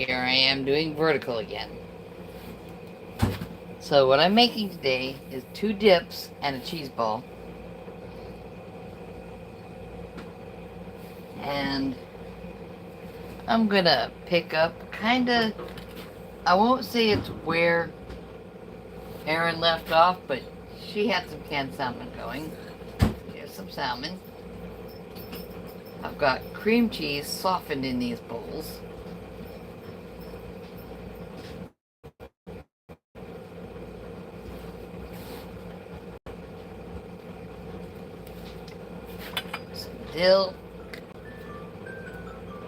here I am doing vertical again. So what I'm making today is 2 dips and a cheese ball. And I'm gonna pick up kinda, I won't say it's where Erin left off, but she had some canned salmon going. Here's some salmon. I've got cream cheese softened in these bowls. Some dill.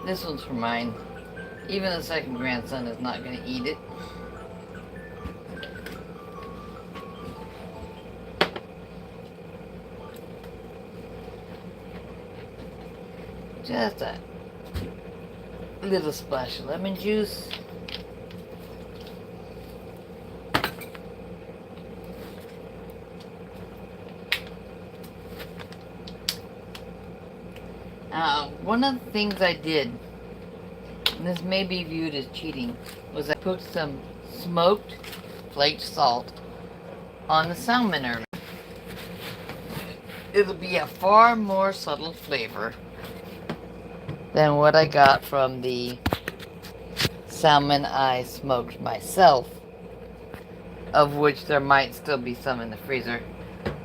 This one's for mine. Even the second grandson is not going to eat it. Just a little splash of lemon juice. One of the things I did, and this may be viewed as cheating, was I put some smoked flaked salt on the salmon earlier. It'll be a far more subtle flavor than what I got from the salmon I smoked myself, of which there might still be some in the freezer.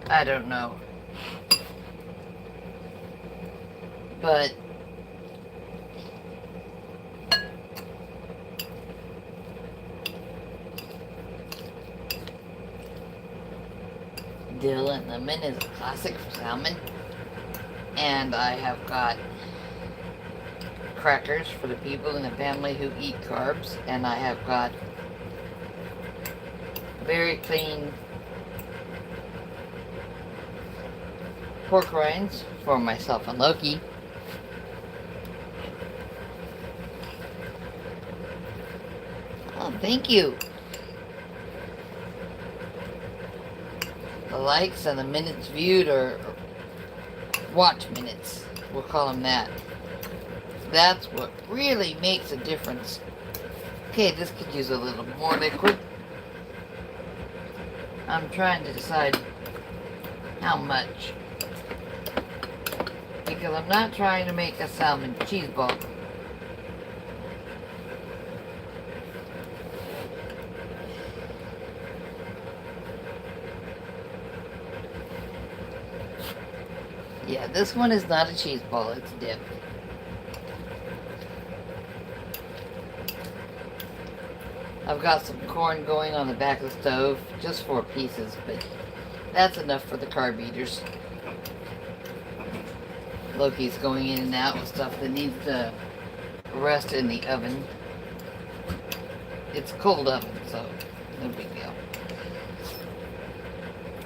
I don't know. But dill and lemon is a classic for salmon. And I have got crackers for the people in the family who eat carbs. And I have got very clean pork rinds for myself and Loki. Oh, thank you. The likes and the minutes viewed, or watch minutes, we'll call them that. That's what really makes a difference. Okay, this could use a little more liquid. I'm trying to decide how much, because I'm not trying to make a salmon cheese ball. Yeah, this one is not a cheese ball, it's dip. I've got some corn going on the back of the stove, just 4 pieces, but that's enough for the carb eaters. Loki's going in and out with stuff that needs to rest in the oven. It's a cold oven, so no big deal.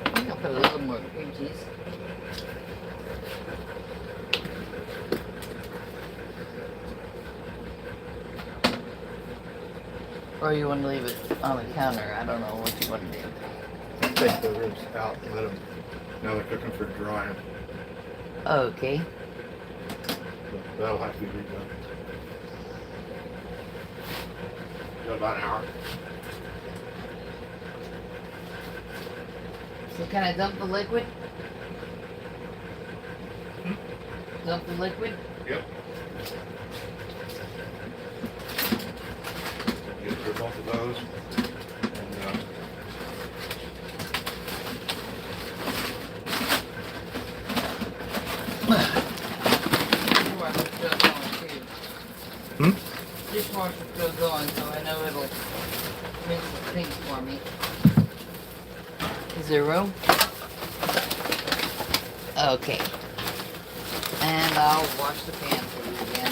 I think I'll put a little more cream cheese. Or you want to leave it on the counter. I don't know what you want to do. Take the ribs out and let them, now they're cooking for drying. Okay. That'll have to be redone. Got about an hour. So can I dump the liquid? Dump the liquid? Yep. Get rid of both of those. And, Dishwasher still going, so I know it'll make some things for me. Is there room? Okay. And I'll wash the pan for you again.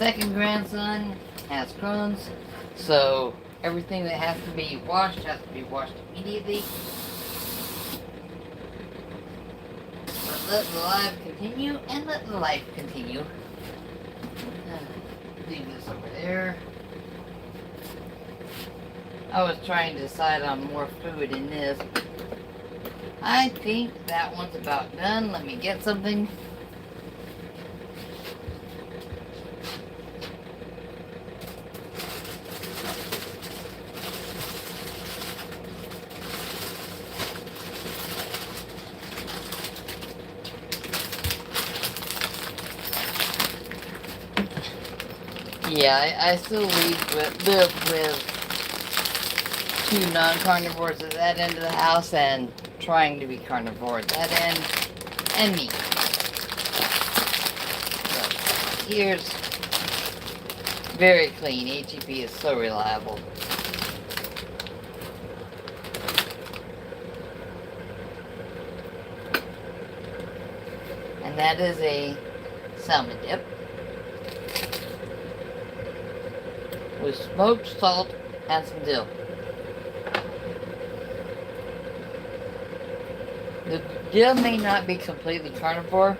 second grandson has Crohn's, so everything that has to be washed has to be washed immediately. But let the life continue, and let the life continue. Leave this over there. I was trying to decide on more food in this. I think that one's about done. Let me get something. Yeah, I still live with two non-carnivores at that end of the house and trying to be carnivore at that end, and me. So, here's very clean. HEB is so reliable. And that is a salmon dip with smoked salt and some dill. The dill may not be completely carnivore,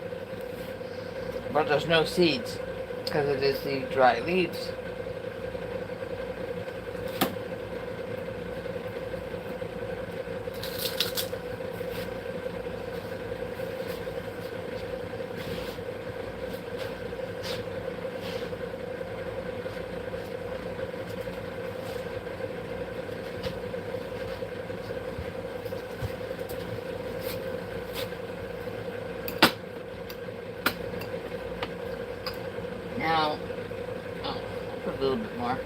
but there's no seeds because it is the dry leaves. Now, I'll put a little bit more.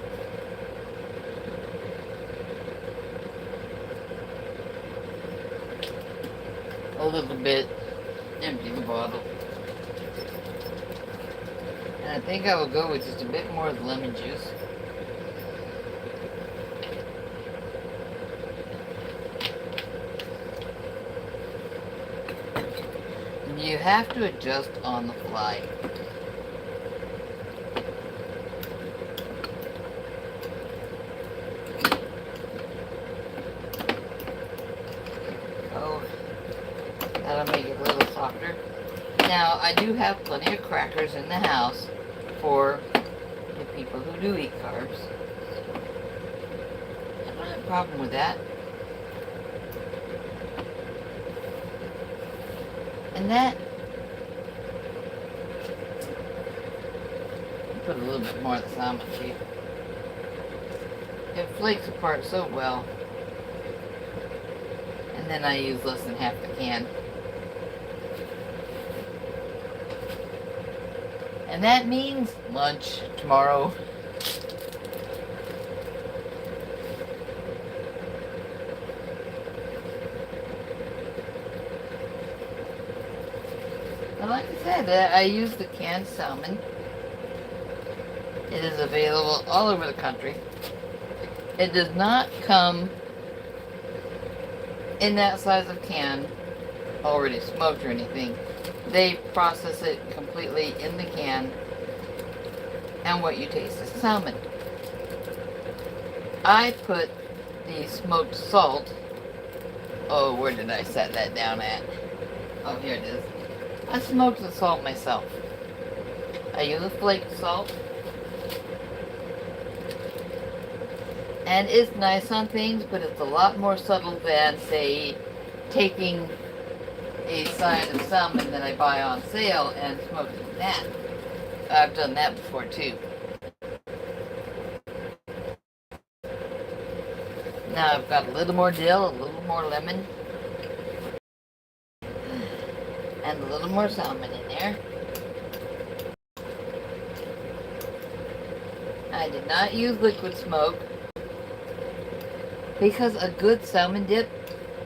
A little bit. Empty the bottle. And I think I will go with just a bit more of the lemon juice. And you have to adjust on the fly. That'll make it a little softer. Now, I do have plenty of crackers in the house for the people who do eat carbs. I don't have a problem with that. And that, put a little bit more of the salmon cheese. It flakes apart so well. And then I use less than half the can. And that means lunch tomorrow. And like I said, I use the canned salmon. It is available all over the country. It does not come in that size of can already smoked or anything. They process it completely in the can, and what you taste is salmon. I put the smoked salt, oh, where did I set that down at? Oh, here it is. I smoked the salt myself. I use a flaked salt, and it's nice on things, but it's a lot more subtle than, say, taking a side of salmon that I buy on sale and smoking that. I've done that before too. Now I've got a little more dill, a little more lemon, and a little more salmon in there. I did not use liquid smoke because a good salmon dip,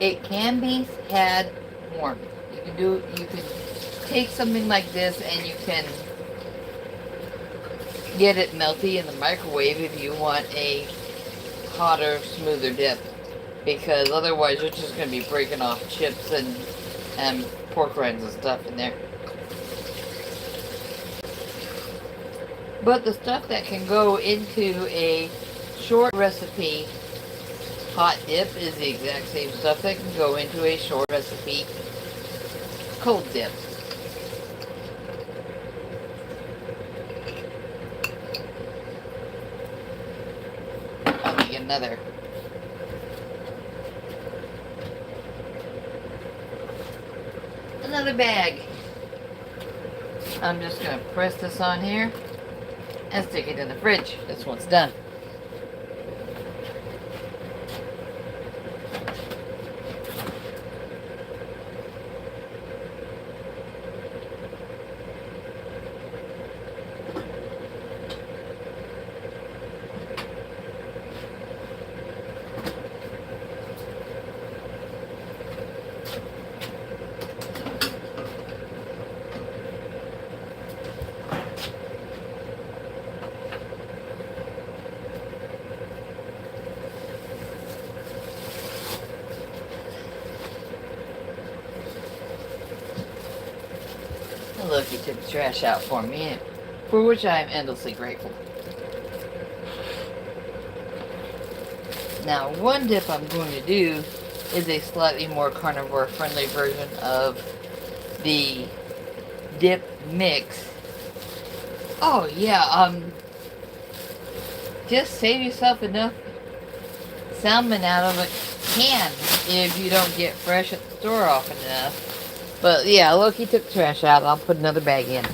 it can be had warm. You can take something like this and you can get it melty in the microwave if you want a hotter, smoother dip, because otherwise you're just going to be breaking off chips and pork rinds and stuff in there. But the stuff that can go into a short recipe hot dip is the exact same stuff that can go into a short recipe cold dip. I'll get another bag. I'm just gonna press this on here and stick it in the fridge. This one's done. Look, he took the trash out for me, for which I am endlessly grateful. Now, one dip I'm going to do is a slightly more carnivore-friendly version of the dip mix. Oh yeah, just save yourself enough salmon out of a can if you don't get fresh at the store often enough. But yeah, look, he took the trash out. I'll put another bag in.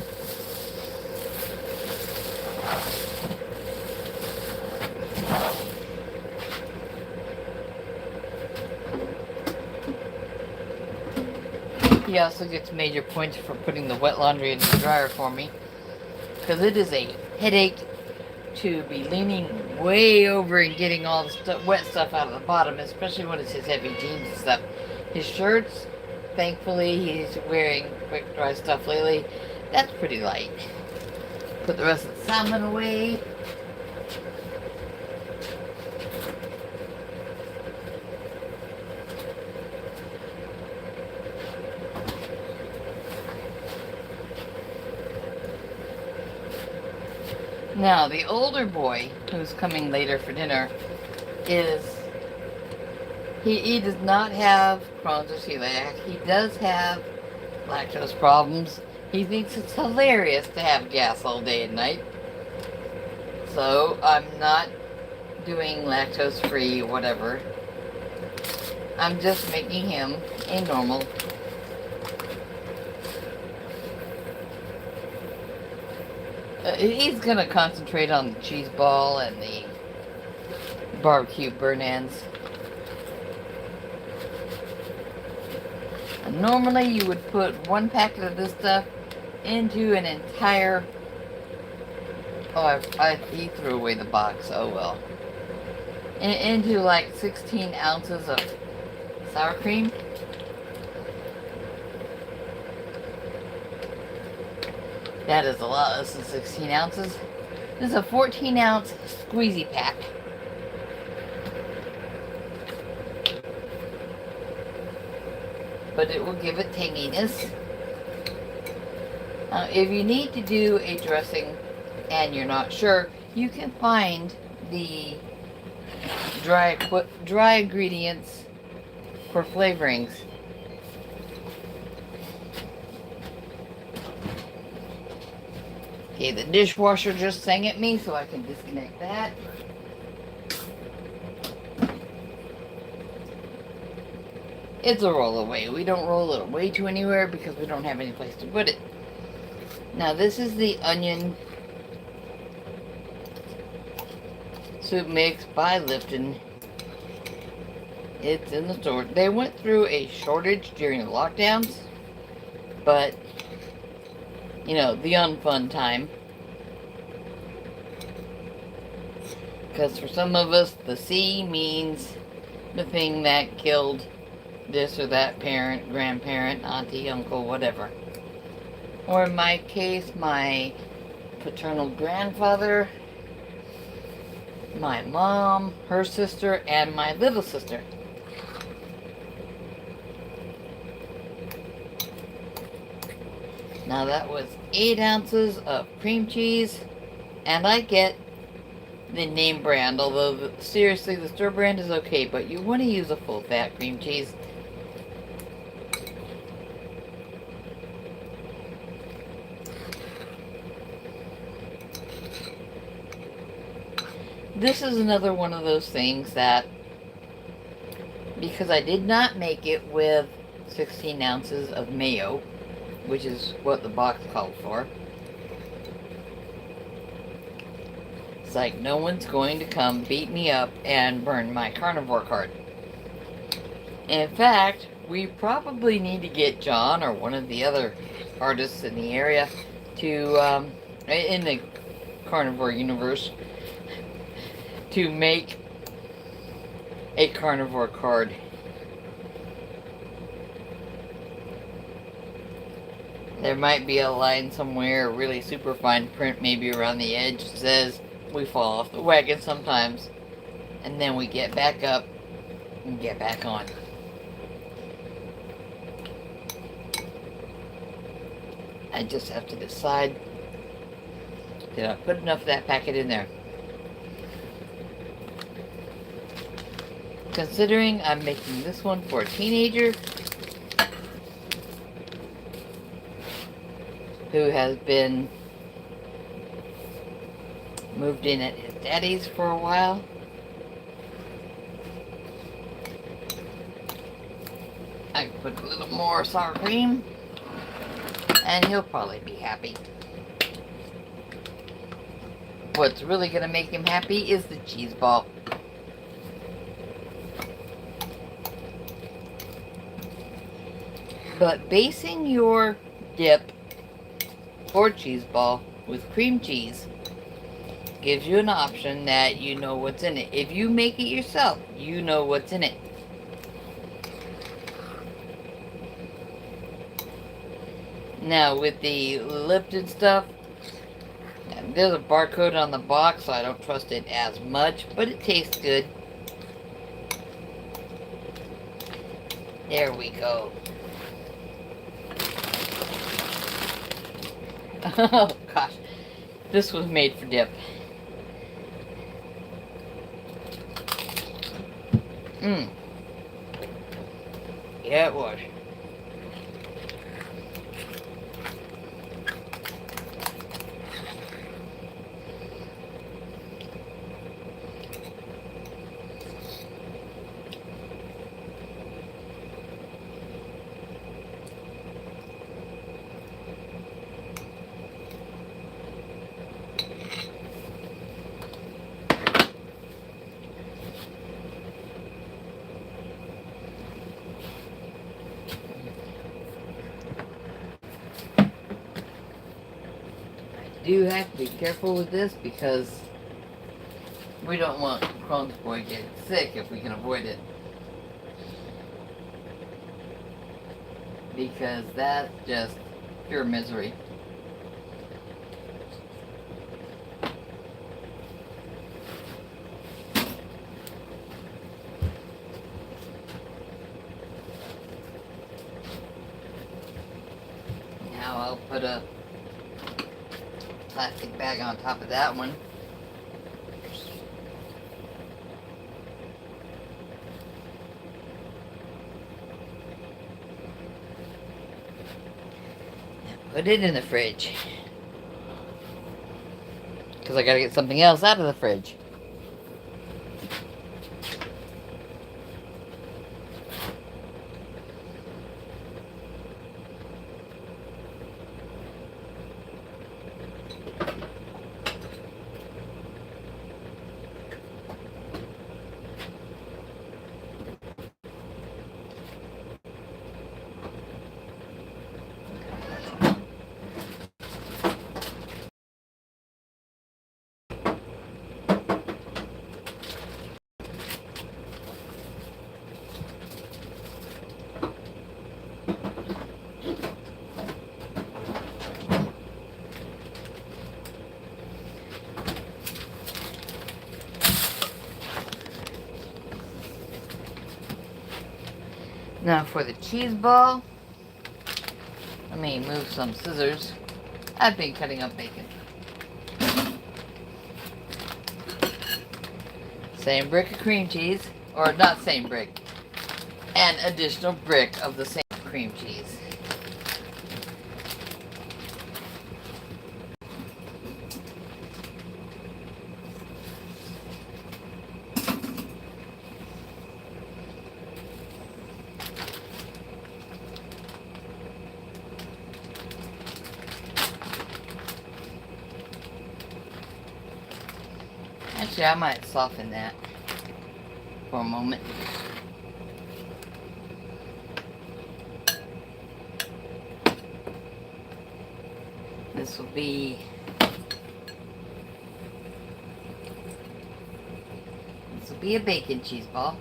He also gets major points for putting the wet laundry in the dryer for me. Because it is a headache to be leaning way over and getting all the wet stuff out of the bottom, especially when it's his heavy jeans and stuff. His shirts, thankfully, he's wearing quick dry stuff lately. That's pretty light. Put the rest of the salmon away. Now, the older boy, who's coming later for dinner, he does not have Crohn's or celiac. He does have lactose problems. He thinks it's hilarious to have gas all day and night. So, I'm not doing lactose-free whatever. I'm just making him a normal he's gonna concentrate on the cheese ball and the barbecue burn ends. And normally you would put one packet of this stuff into an entire... Oh, he threw away the box. Oh well. Into like 16 ounces of sour cream. That is a lot less than 16 ounces. This is a 14-ounce squeezy pack. But it will give it tanginess. If you need to do a dressing and you're not sure, you can find the dry ingredients for flavorings. Okay, the dishwasher just sang at me, so I can disconnect that. It's a roll away. We don't roll it away to anywhere because we don't have any place to put it. Now this is the onion soup mix by Lipton. It's in the store. They went through a shortage during the lockdowns, but you know, the unfun time. Because for some of us, the C means the thing that killed this or that parent, grandparent, auntie, uncle, whatever. Or in my case, my paternal grandfather, my mom, her sister, and my little sister. Now that was 8 ounces of cream cheese, And I get the name brand, although seriously, the store brand is okay, but you want to use a full fat cream cheese. This is another one of those things that, because I did not make it with 16 ounces of mayo, which is what the box called for, it's like no one's going to come beat me up and burn my carnivore card. In fact, we probably need to get John or one of the other artists in the area to, in the carnivore universe, to make a carnivore card. There might be a line somewhere, really super fine print, maybe around the edge, that says we fall off the wagon sometimes, and then we get back up and get back on. I just have to decide, did I put enough of that packet in there? Considering I'm making this one for a teenager who has been moved in at his daddy's for a while, I can put a little more sour cream and he'll probably be happy. What's really going to make him happy is the cheese ball. But basing your dip or cheese ball with cream cheese gives you an option that you know what's in it. If you make it yourself, you know what's in it. Now with the Lipton stuff, there's a barcode on the box, so I don't trust it as much, but it tastes good. There we go. Oh gosh, this was made for dip. Yeah, it was. Do have to be careful with this because we don't want Crohn's boy getting sick if we can avoid it. Because that's just pure misery. Now I'll put a plastic bag on top of that one. And put it in the fridge. Because I gotta get something else out of the fridge. Now for the cheese ball, let me move some scissors. I've been cutting up bacon. Same brick of cream cheese, or not same brick, an additional brick of the same cream cheese. Actually, I might soften that for a moment. This will be a bacon cheese ball.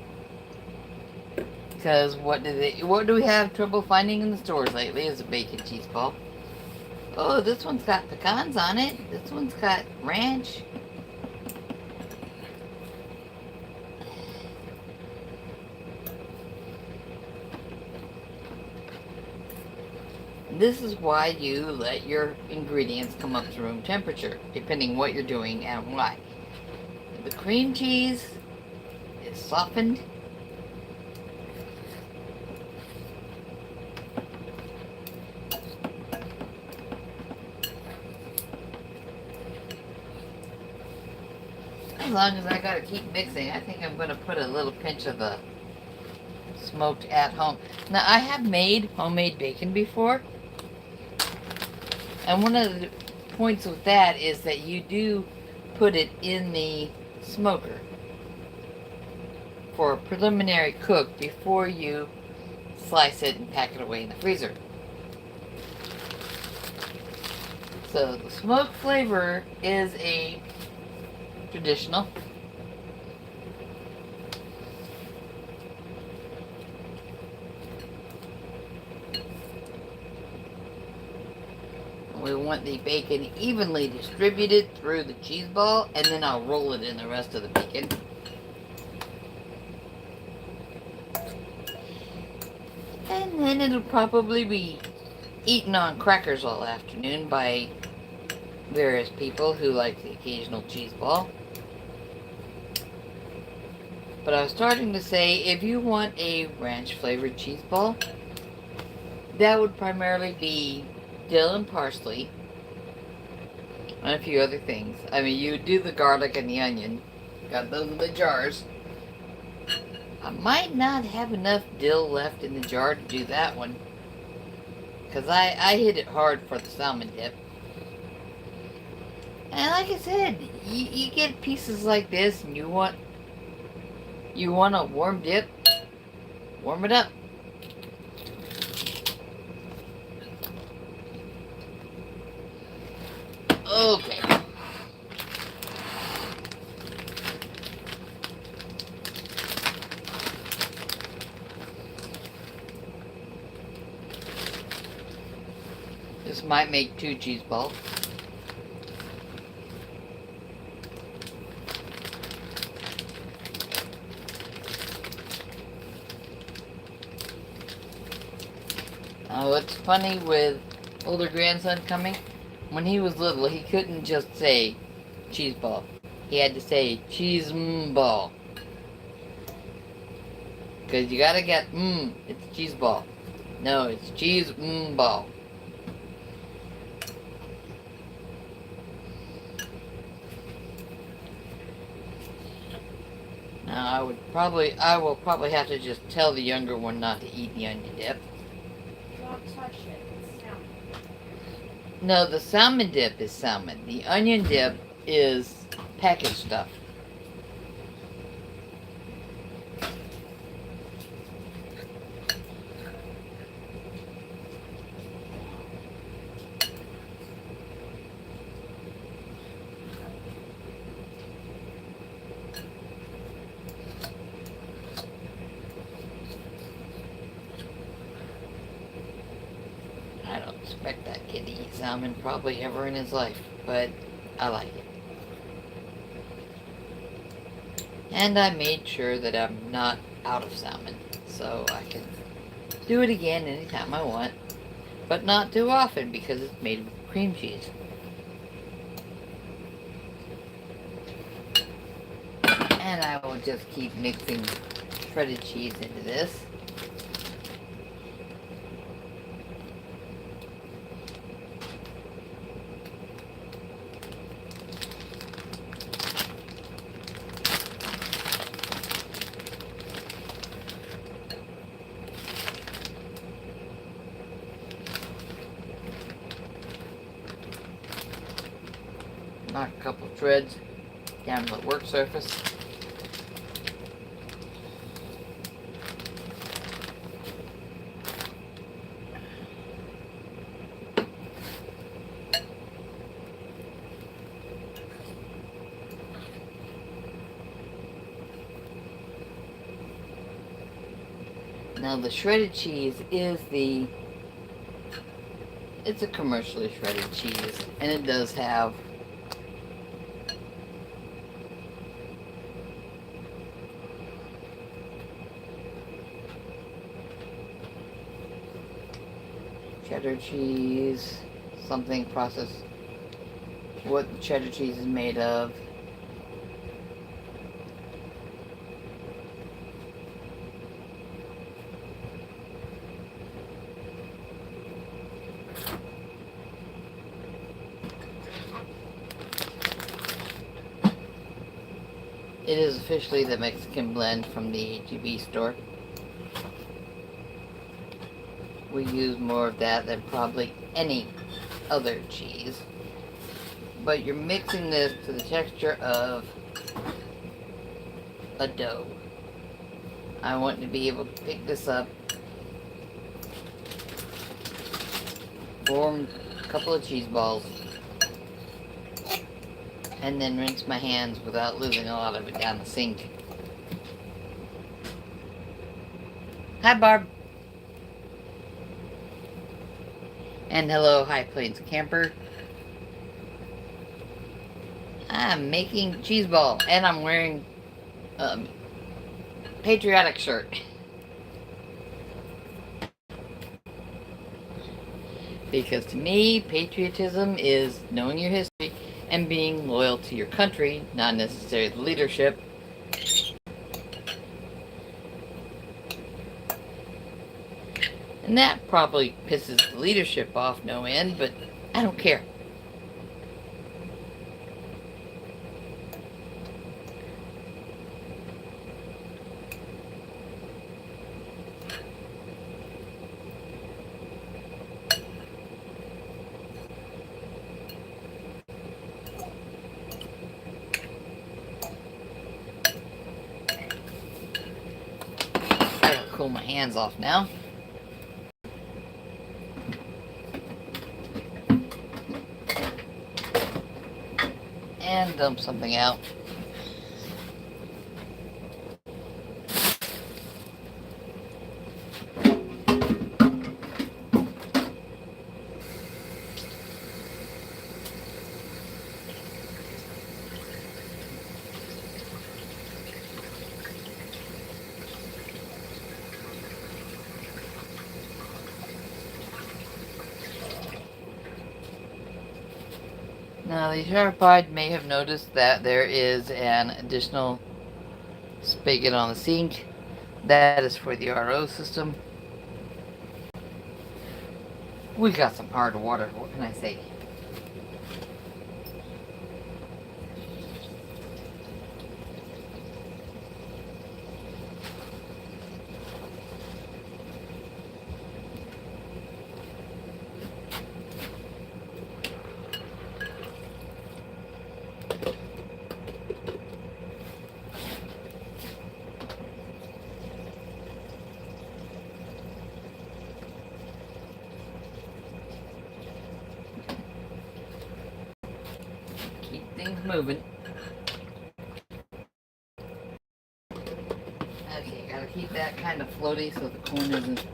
Because what do we have trouble finding in the stores lately is a bacon cheese ball. Oh, this one's got pecans on it. This one's got ranch. This is why you let your ingredients come up to room temperature, depending what you're doing and why. The cream cheese is softened. As long as I gotta keep mixing, I think I'm gonna put a little pinch of the smoked at home. Now, I have made homemade bacon before. And one of the points with that is that you do put it in the smoker for a preliminary cook before you slice it and pack it away in the freezer. So the smoked flavor is a traditional. We want the bacon evenly distributed through the cheese ball, and then I'll roll it in the rest of the bacon. And then it'll probably be eaten on crackers all afternoon by various people who like the occasional cheese ball. But I was starting to say, if you want a ranch flavored cheese ball, that would primarily be dill and parsley, and a few other things. I mean, you do the garlic and the onion. Got those in the jars. I might not have enough dill left in the jar to do that one, because I hit it hard for the salmon dip. And like I said, you get pieces like this, and you want a warm dip, warm it up. Okay. This might make 2 cheese balls. Now, what's funny with older grandson coming? When he was little, he couldn't just say cheese ball. He had to say cheese ball. Because you gotta get, it's cheese ball. No, it's cheese ball. Now, I will probably have to just tell the younger one not to eat the onion dip. Don't touch it. It's salmon. No, the salmon dip is salmon. The onion dip is packaged stuff. I don't expect that kid to eat salmon probably ever in his life, but I like it. And I made sure that I'm not out of salmon, so I can do it again anytime I want, but not too often because it's made with cream cheese. And I will just keep mixing shredded cheese into this. Knock a couple of threads down to the work surface. Now the shredded cheese is it's a commercially shredded cheese, and it does have cheddar cheese, something processed, what the cheddar cheese is made of. It is officially the Mexican blend from the H-E-B store. We use more of that than probably any other cheese. But you're mixing this to the texture of a dough. I want to be able to pick this up, form a couple of cheese balls, and then rinse my hands without losing a lot of it down the sink. Hi, Barb. And hello, High Plains Camper. I'm making cheese ball, and I'm wearing a patriotic shirt. Because to me, patriotism is knowing your history and being loyal to your country, not necessarily the leadership. And that probably pisses the leadership off no end, but I don't care. Gotta cool my hands off now. And dump something out. Now the Sharpod may have noticed that there is an additional spigot on the sink. That is for the RO system. We got some hard water, what can I say? Things moving. Okay, gotta keep that kind of floaty so the corn isn't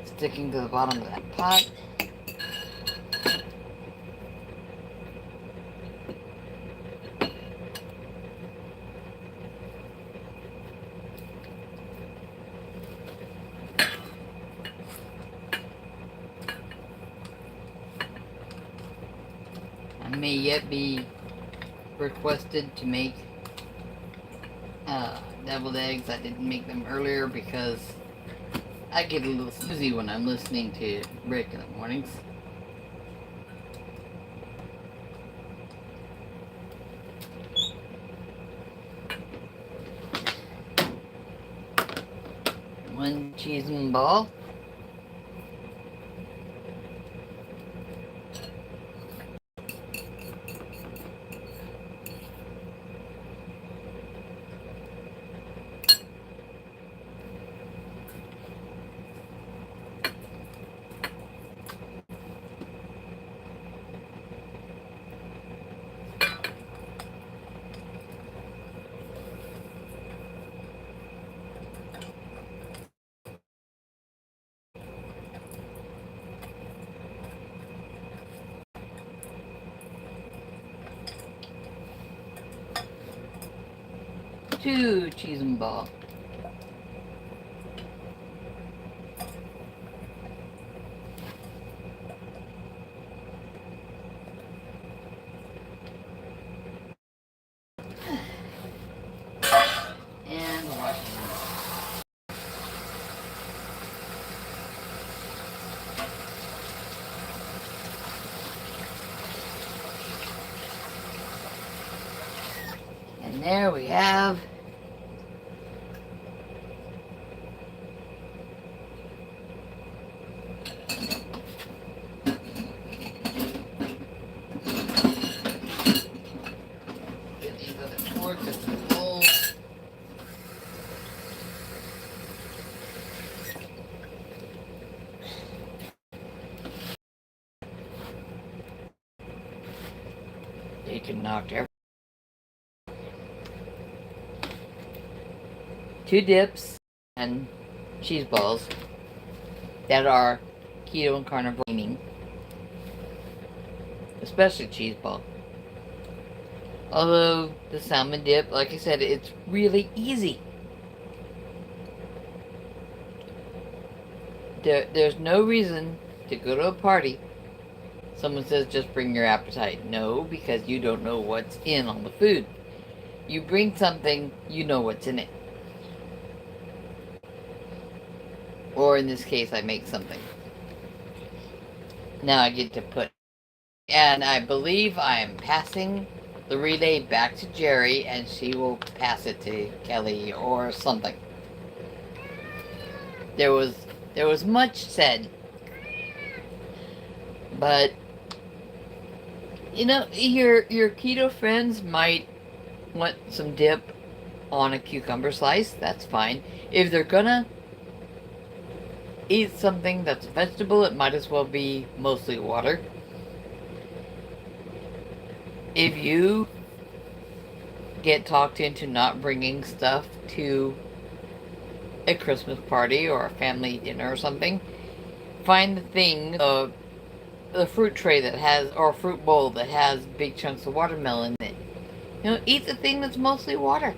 sticking to the bottom of that pot. I may yet be requested to make deviled eggs. I didn't make them earlier because I get a little snoozy when I'm listening to Rick in the mornings. One cheese and ball. Two cheese and ball. And wash them. And there we have these other forks and some bowls. You can knock everything. Two dips and cheese balls that are keto and carnivore, especially cheese ball. Although the salmon dip, like I said, it's really easy. There's no reason to go to a party. Someone says just bring your appetite. No, because you don't know what's in on the food. You bring something, you know what's in it. Or in this case, I make something. Now I get to put, and I believe I am passing the relay back to Jerry, and she will pass it to Kelly or something. There was much said, but you know, your keto friends might want some dip on a cucumber slice. That's fine. If they're gonna eat something that's a vegetable, it might as well be mostly water. If you get talked into not bringing stuff to a Christmas party or a family dinner or something, find the thing, the fruit tray that has, or fruit bowl that has big chunks of watermelon in it. You know, eat the thing that's mostly water.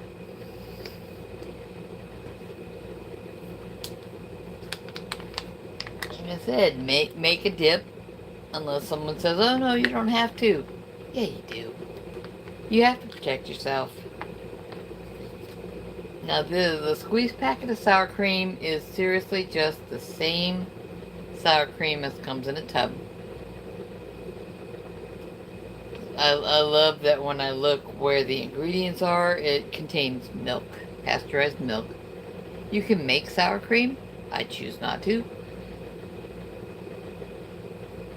Like I said, make a dip, unless someone says, oh no, you don't have to. Yeah, you do. You have to protect yourself. Now the squeezed packet of sour cream is seriously just the same sour cream as comes in a tub. I love that when I look where the ingredients are, it contains milk, pasteurized milk. You can make sour cream. I choose not to.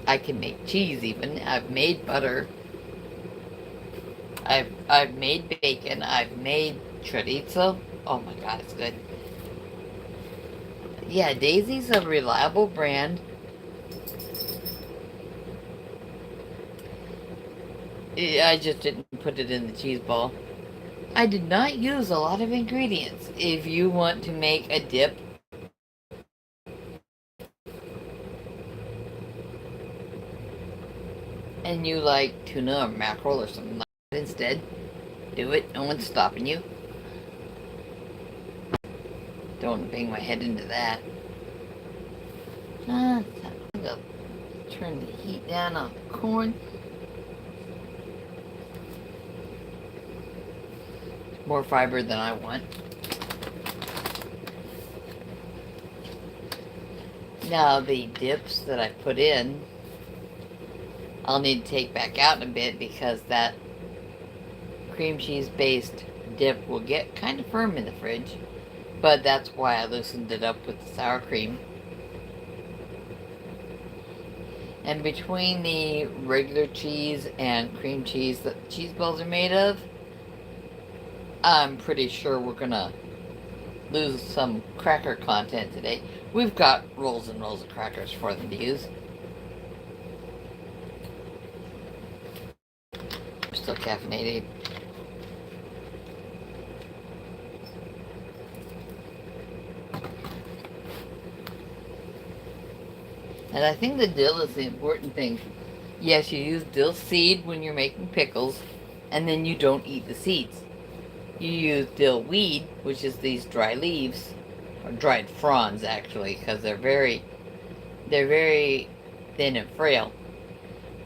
I can make cheese even. I've made butter. I've made bacon. I've made chorizo. Oh my god, it's good. Yeah, Daisy's a reliable brand. I just didn't put it in the cheese ball. I did not use a lot of ingredients. If you want to make a dip, and you like tuna or mackerel or something like that instead, do it. No one's stopping you. Don't bang my head into that. I'm gonna turn the heat down on the corn. more fiber than I want. Now the dips that I put in, I'll need to take back out in a bit because that cream cheese based dip will get kind of firm in the fridge. But that's why I loosened it up with the sour cream. And between the regular cheese and cream cheese that cheese balls are made of, I'm pretty sure we're gonna lose some cracker content today. We've got rolls and rolls of crackers for them to use. We're still caffeinated. And I think the dill is the important thing. Yes, you use dill seed when you're making pickles, and then you don't eat the seeds. You use dill weed, which is these dry leaves, or dried fronds actually, because they're very thin and frail.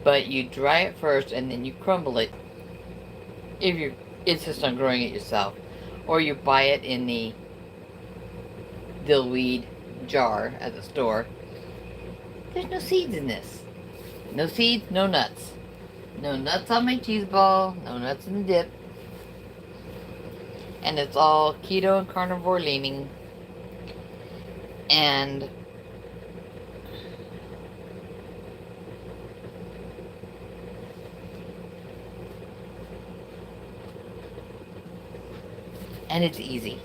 But you dry it first, and then you crumble it if you insist on growing it yourself, or you buy it in the dill weed jar at the store. There's no seeds in this. No seeds, no nuts. No nuts on my cheese ball, no nuts in the dip. And it's all keto and carnivore leaning. And it's easy.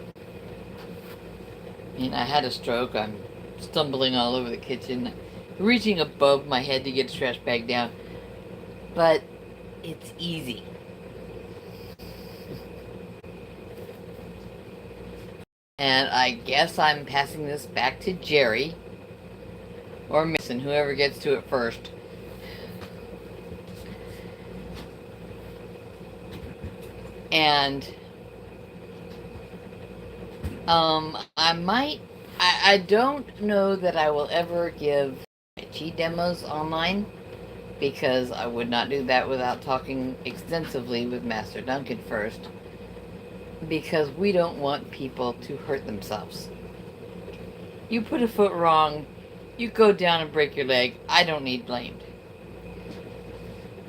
I mean, I had a stroke. I'm stumbling all over the kitchen, reaching above my head to get the trash bag down. But it's easy. And I guess I'm passing this back to Jerry. Or Mason, whoever gets to it first. And I don't know that I will ever give cheat demos online, because I would not do that without talking extensively with Master Duncan first, because we don't want people to hurt themselves. You put a foot wrong, you go down and break your leg, I don't need blamed.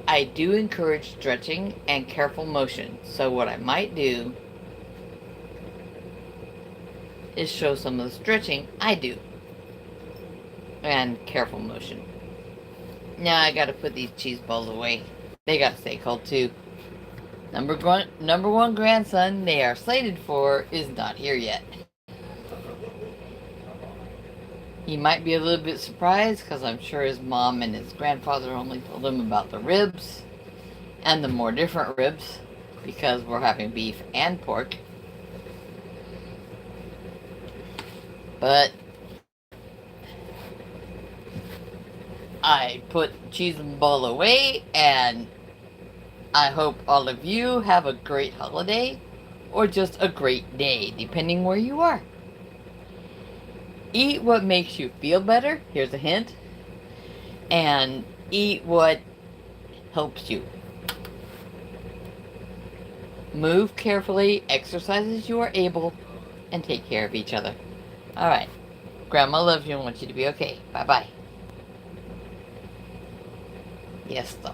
I do encourage stretching and careful motion, so what I might do is show some of the stretching I do and careful motion. Now I gotta put these cheese balls away. They gotta stay cold too. Number one grandson they are slated for is not here yet. He might be a little bit surprised because I'm sure his mom and his grandfather only told him about the ribs and the more different ribs, because we're having beef and pork. But I put cheese and ball away, and I hope all of you have a great holiday, or just a great day, depending where you are. Eat what makes you feel better, here's a hint, and eat what helps you. Move carefully, exercise as you are able, and take care of each other. Alright, Grandma loves you and wants you to be okay. Bye-bye. Yes, though.